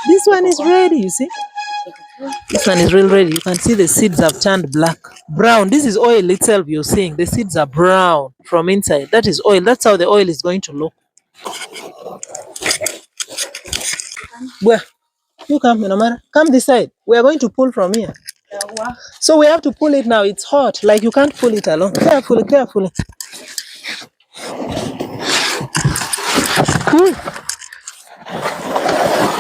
This one is ready, you see. This one is real ready. You can see the seeds have turned black. Brown. This is oil itself you're seeing. The seeds are brown from inside. That is oil. That's how the oil is going to look. Where? You come, Minamara. Come this side. We are going to pull from here. So we have to pull it now. It's hot. Like you can't pull it alone. Carefully, carefully.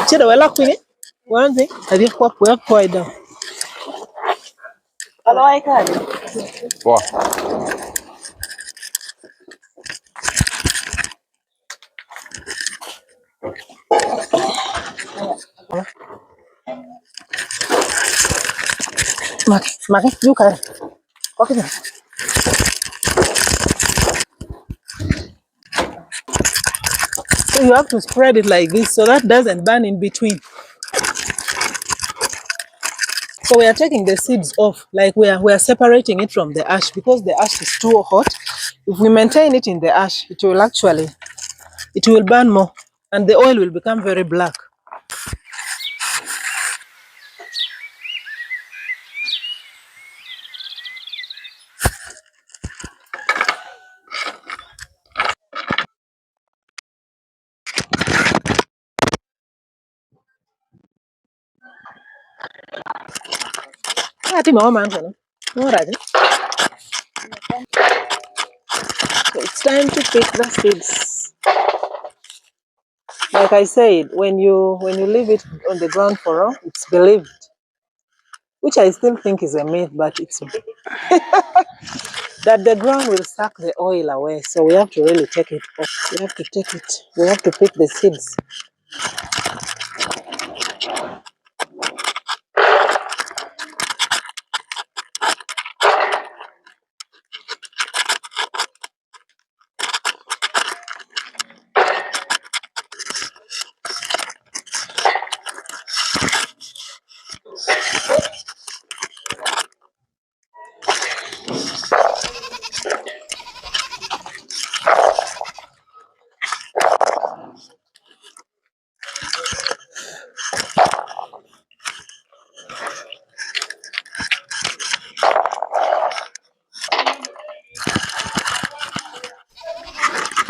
Chida, we're locking it. One thing. I think we have to it down. Hello, I can. Wow. Maki, you can. Okay. So you have to spread it like this so that doesn't burn in between. So we are taking the seeds off, like we are separating it from the ash because the ash is too hot. If we maintain it in the ash, it will burn more and the oil will become very black. So it's time to pick the seeds. Like I said, when you leave it on the ground for long, it's believed, which I still think is a myth, but it's that the ground will suck the oil away. So we have to really take it off. We have to take it. We have to pick the seeds.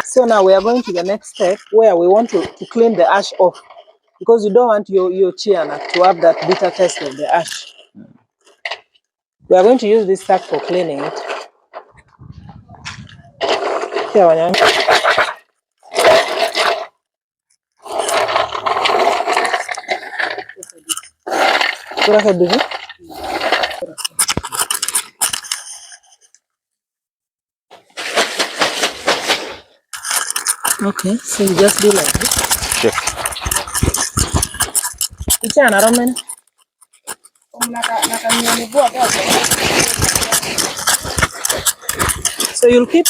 So now we are going to the next step where we want to clean the ash off because you don't want your Sheanut to have that bitter taste of the ash. We are going to use this sack for cleaning it. Okay, so you just do like this. Check. It's an aroma. So you'll keep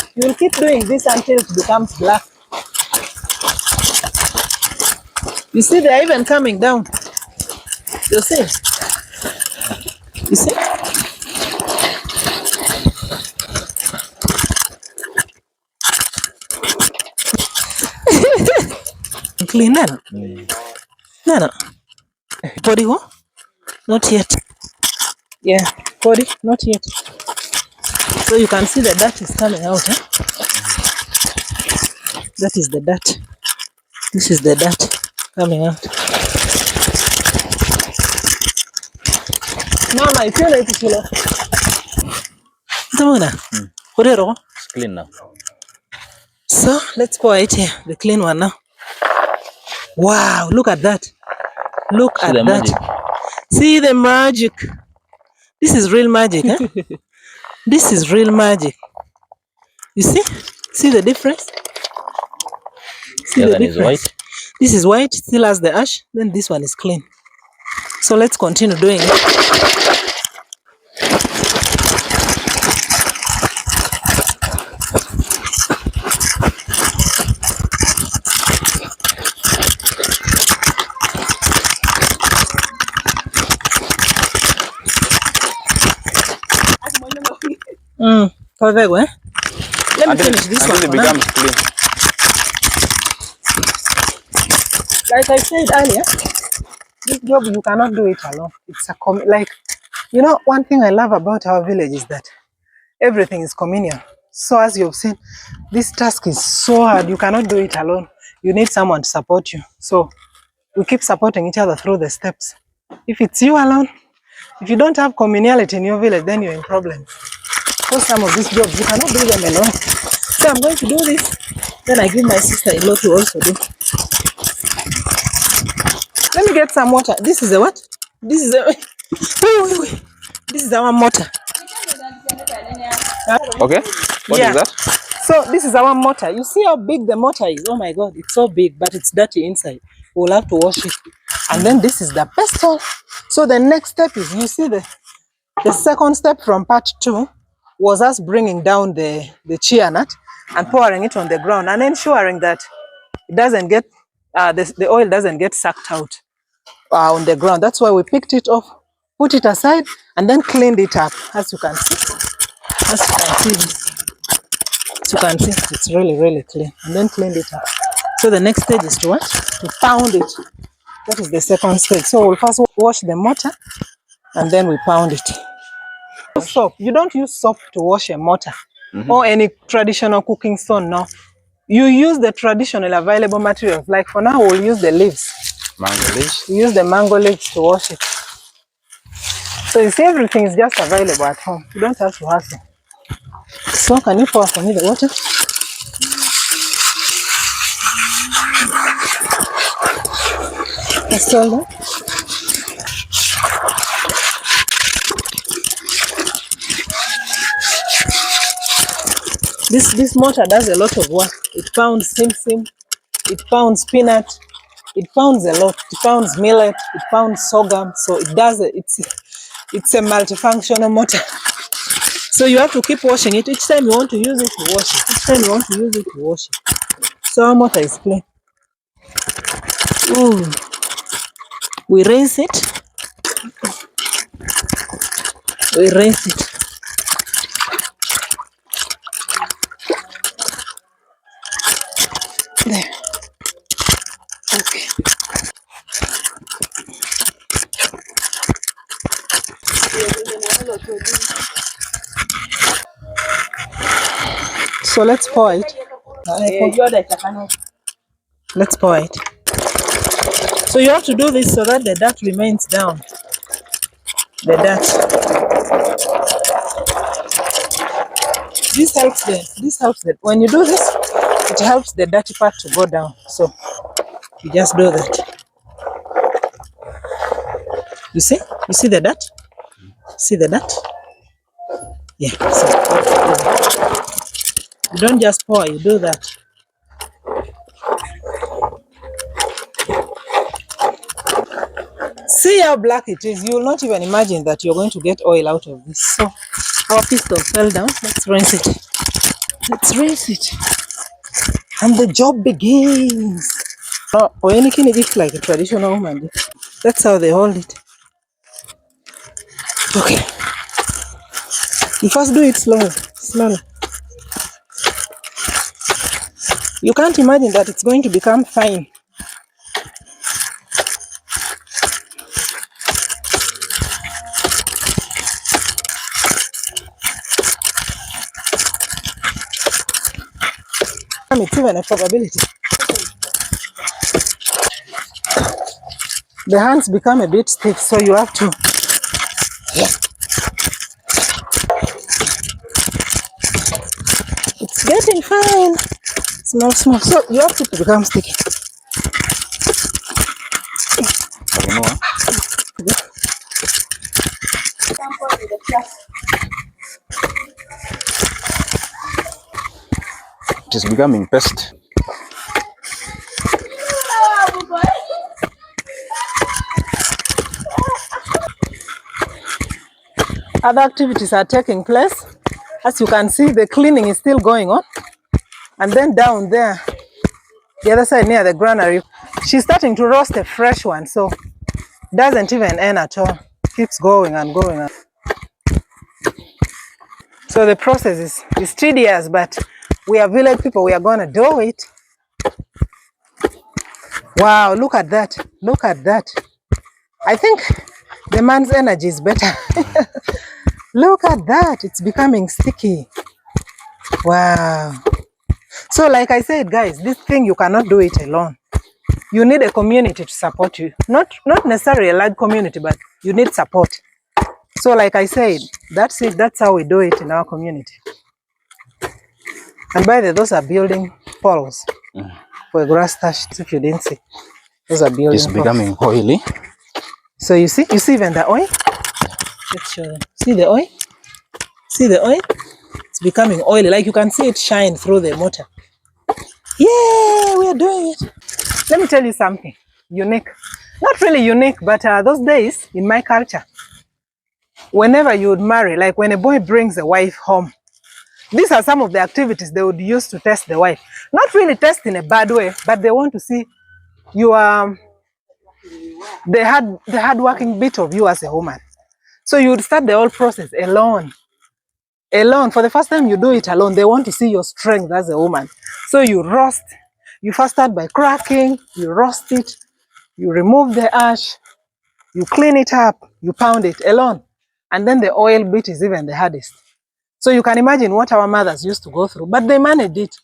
doing this until it becomes black. You see, they're even coming down. You see? You see? Clean that. No. Body go? Not yet. Yeah, body, not yet. So you can see the dirt is coming out. Huh? That is the dirt. This is the dirt coming out. Mama, if you like it, It's clean now. So let's pour it here, the clean one now. Wow, look at that. Look at that. Magic. See the magic. This is real magic, huh? This is real magic. You see? See the difference? See the difference? Is white. This is white, still has the ash. Then this one is clean. So let's continue doing it. Let me finish this one. It becomes clean. Like I said earlier, job, you cannot do it alone. It's a like, you know, one thing I love about our village is that everything is communal. So as you've seen, this task is so hard. You cannot do it alone. You need someone to support you. So we keep supporting each other through the steps. If it's you alone, if you don't have communality in your village, then you're in problem. For some of these jobs, you cannot do them alone. So I'm going to do this. Then I give my sister-in-law to also do. Let me get some water. This is a what? This is a... Wait. This is our motor. Okay. What is that? So this is our motor. You see how big the motor is? Oh my God, it's so big, but it's dirty inside. We'll have to wash it. And then this is the pestle. So the next step is, you see the second step from part 2 was us bringing down the Sheanut and pouring it on the ground and ensuring that it doesn't get, the oil doesn't get sucked out on the ground. That's why we picked it off, put it aside, and then cleaned it up. As you can see, it's really, really clean. And then cleaned it up. So the next stage is to what? To pound it. That is the second stage. So we'll first wash the mortar, and then we pound it. Soap. You don't use soap to wash a mortar or any traditional cooking stone. No, you use the traditional available materials. Like for now, we'll use the leaves. Mango leaves. We use the mango leaves to wash it. So you see, everything is just available at home. You don't have to hustle. So can you pour for me the water? That's all that. This mortar does a lot of work. It pounds sim, it pounds peanut, it pounds a lot. It pounds millet, it pounds sorghum. So it does it's a multifunctional mortar. So you have to keep washing it. Each time you want to use it, you wash it. Each time you want to use it, you wash it. So our mortar is clean. Ooh. We rinse it. We rinse it. There. Okay. So let's pour it. Let's pour it. So you have to do this so that the dirt remains down. The dirt. This helps the when you do this, it helps the dirty part to go down. So you just do that. You see? You see the dirt? See the dirt? Yeah. So you don't just pour, you do that. See how black it is. You will not even imagine that you're going to get oil out of this. So our pistol fell down. Let's rinse it. Let's rinse it. And the job begins. Or anything it's like a traditional woman. That's how they hold it. Okay. You first do it slowly. Slowly. You can't imagine that it's going to become fine. It's even a probability. The hands become a bit stiff, so you have to. It's getting fine. Small. So you have to become sticky. It is becoming paste. Other activities are taking place. As you can see, the cleaning is still going on. And then down there, the other side near the granary, she's starting to roast a fresh one. So it doesn't even end at all. Keeps going and going. So the process is tedious, but we are village people. We are going to do it. Wow, look at that. Look at that. I think the man's energy is better. Look at that. It's becoming sticky. Wow. So like I said, guys, this thing, you cannot do it alone. You need a community to support you. Not necessarily a large community, but you need support. So like I said, that's it. That's how we do it in our community. And by the way, those are building poles for a grass thatch. If you didn't see, those are building It's becoming oily. So you see even the oil? Let's show them. See the oil? See the oil? It's becoming oily. Like you can see it shine through the motor. Yeah, we are doing it. Let me tell you something unique. Not really unique, but those days in my culture, whenever you would marry, like when a boy brings a wife home, these are some of the activities they would use to test the wife. Not really test in a bad way, but they want to see you the hard working bit of you as a woman. So you would start the whole process alone. Alone. For the first time you do it alone, they want to see your strength as a woman. So you roast. You first start by cracking, you roast it, you remove the ash, you clean it up, you pound it alone. And then the oil bit is even the hardest. So you can imagine what our mothers used to go through, but they managed it.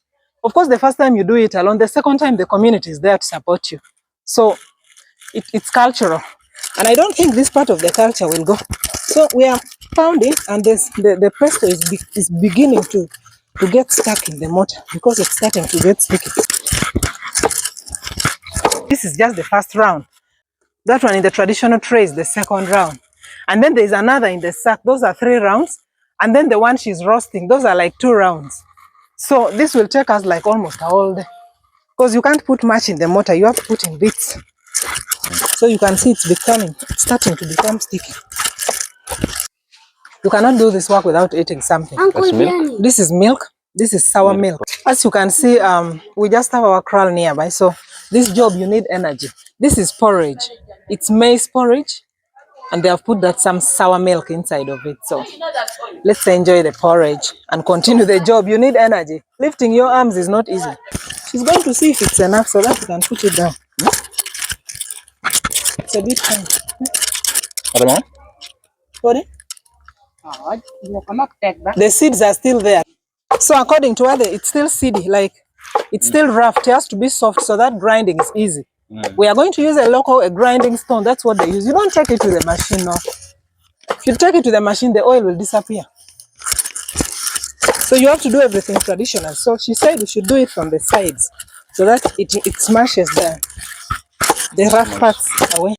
Of course, the first time you do it alone, the second time the community is there to support you. So it's cultural. And I don't think this part of the culture will go. So we are pounding, and the pesto is beginning to get stuck in the mortar because it's starting to get sticky. This is just the first round. That one in the traditional tray is the second round. And then there's another in the sack. Those are 3 rounds. And then the one she's roasting, those are like 2 rounds. So this will take us like almost a whole day. Because you can't put much in the mortar, you have to put in bits. So you can see it's starting to become sticky. You cannot do this work without eating something. That's milk. This is milk. This is sour milk. As you can see, we just have our kraal nearby. So this job, you need energy. This is porridge. It's maize porridge. And they have put some sour milk inside of it. So let's enjoy the porridge and continue the job. You need energy. Lifting your arms is not easy. She's going to see if it's enough so that you can put it down. It's a bit fine. What? Sorry? The seeds are still there. So according to her, it's still seedy, like it's still rough. It has to be soft so that grinding is easy. We are going to use a grinding stone. That's what they use. You don't take it to the machine, no. If you take it to the machine, the oil will disappear. So you have to do everything traditional. So she said we should do it from the sides so that it smashes the rough parts away.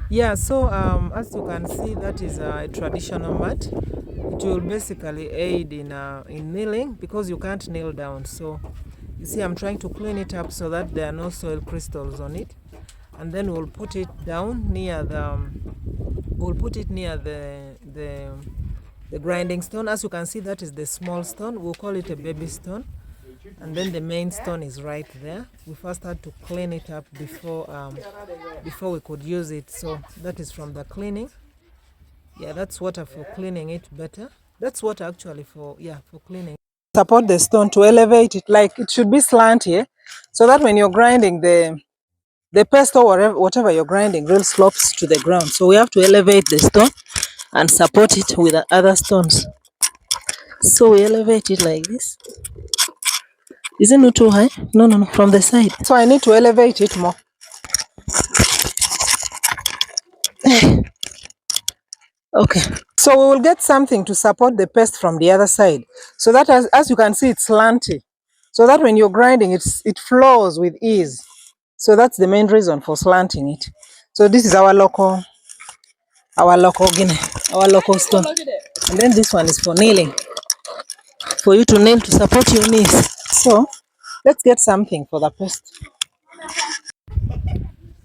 Yeah, so as you can see, that is a traditional mat. It will basically aid in kneeling because you can't kneel down. So you see, I'm trying to clean it up so that there are no soil crystals on it, and then we'll put it down near the grinding stone. As you can see, that is the small stone. We'll call it a baby stone. And then the main stone is right there. We first had to clean it up before we could use it. So that is from the cleaning. Yeah, that's water for cleaning it better. That's water actually for cleaning. Support the stone to elevate it, like it should be slant here, so that when you're grinding the pesto or whatever you're grinding really slopes to the ground. So we have to elevate the stone and support it with the other stones. So we elevate it like this. Is it not too high? No, from the side. So I need to elevate it more. Okay. So we will get something to support the paste from the other side. So that as you can see, it's slanty. So that when you're grinding, it flows with ease. So that's the main reason for slanting it. So this is our local stone. And then this one is for kneeling. For you to kneel to support your knees. So let's get something for the paste.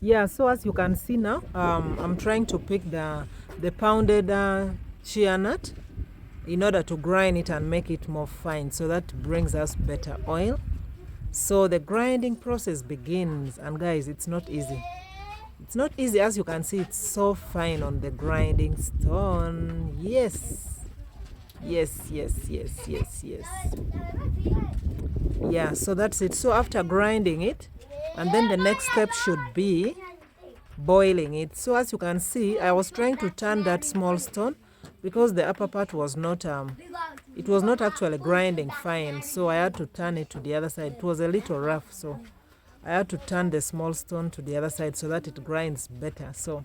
Yeah, so as you can see now, I'm trying to pick the pounded sheanut in order to grind it and make it more fine, so that brings us better oil. So the grinding process begins, and guys, it's not easy. It's not easy. As you can see, it's so fine on the grinding stone. Yes. Yeah, so that's it. So after grinding it, and then the next step should be boiling it. So as you can see, I was trying to turn that small stone because the upper part was not it was not actually grinding fine, so I had to turn it to the other side. It was a little rough, so I had to turn the small stone to the other side so that it grinds better. So